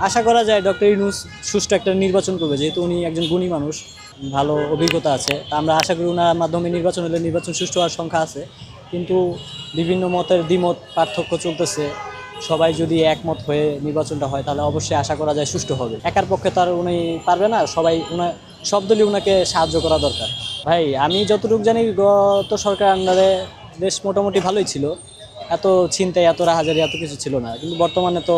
আশা করা যায় ডক্টর ইউনূস সুষ্ঠু একটা নির্বাচন করবে, যেহেতু উনি একজন গুণী মানুষ, ভালো অভিজ্ঞতা আছে। তা আমরা আশা করি ওনার মাধ্যমে নির্বাচন হলে নির্বাচন সুষ্ঠু হওয়ার সংখ্যা আছে। কিন্তু বিভিন্ন মতের দ্বিমত পার্থক্য চলতেছে। সবাই যদি একমত হয়ে নির্বাচনটা হয় তাহলে অবশ্যই আশা করা যায় সুষ্ঠু হবে। একার পক্ষে তো আর উনি পারবে না, সবাই সব দলই ওনাকে সাহায্য করা দরকার। ভাই আমি যতটুকু জানি গত সরকার আন্ডারে দেশ মোটামুটি ভালোই ছিল, এত ছিনতাই এত রাহাজারি এত কিছু ছিল না। কিন্তু বর্তমানে তো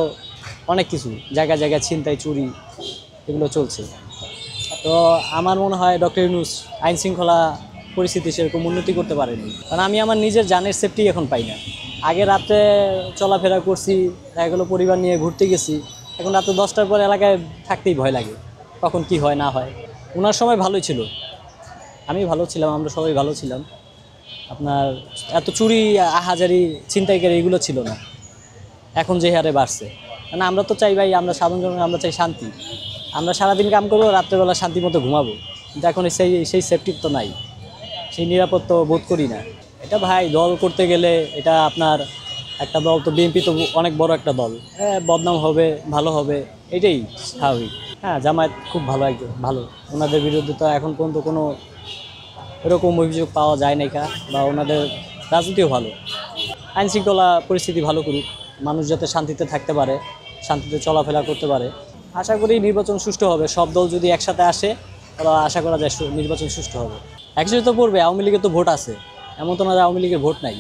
অনেক কিছু জায়গায় জায়গায় ছিনতাই চুরি এগুলো চলছে। তো আমার মনে হয় ডক্টর ইউনূস আইন শৃঙ্খলা পরিস্থিতি সেরকম উন্নতি করতে পারেনি, কারণ আমি আমার নিজের জানের সেফটি এখন পাই না। আগে রাতে চলাফেরা করছি, এগুলো পরিবার নিয়ে ঘুরতে গেছি, এখন রাতে 10টার পর এলাকায় থাকতেই ভয় লাগে, কখন কি হয় না হয়। ওনার সময় ভালোই ছিল, আমি ভালো ছিলাম, আমরা সবাই ভালো ছিলাম। আপনার এত চুরি আহাজারি ছিনতাইকারী এগুলো ছিল না, এখন যে হারে বাড়ছে। মানে আমরা তো চাই ভাই, আমরা সাধারণ জনগণ, আমরা চাই শান্তি। আমরা সারাদিন কাম করবো, রাত্রেবেলা শান্তি মতো ঘুমাবো, কিন্তু এখন সেই সেই সেফটি তো নাই, সেই নিরাপত্তা বোধ করি না। এটা ভাই দল করতে গেলে এটা আপনার একটা দল তো বিএনপি তো অনেক বড় একটা দল, হ্যাঁ বদনাম হবে ভালো হবে এটাই স্বাভাবিক। হ্যাঁ জামায়াত খুব ভালো, একজন ভালো, ওনাদের বিরুদ্ধে তো এখন পর্যন্ত কোনো এরকম অভিযোগ পাওয়া যায় নাই কা, বা ওনাদের রাজনীতিও ভালো। আইন শৃঙ্খলা পরিস্থিতি ভালো করুক, মানুষ যাতে শান্তিতে থাকতে পারে, শান্তিতে চলাফেরা করতে পারে। আশা করি নির্বাচন সুষ্ঠু হবে, সব দল যদি একসাথে আসে তাহলে আশা করা যায় নির্বাচন সুষ্ঠু হবে। একসাথে তো পড়বে, আওয়ামী লীগের তো ভোট আছে, এমন তো না যে আওয়ামী লীগের ভোট নাই।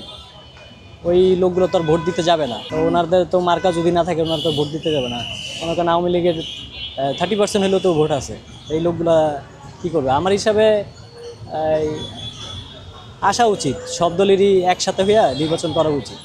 ওই লোকগুলো তো আর ভোট দিতে যাবে না, তো ওনাদের তো মার্কা যদি না থাকে ওনারা তো ভোট দিতে যাবে না। মনে করেন আওয়ামী লীগের 30% হলেও তো ভোট আছে, এই লোকগুলা কী করবে? আমার হিসাবে এই আসা উচিত, সব দলেরই একসাথে হইয়া নির্বাচন করা উচিত।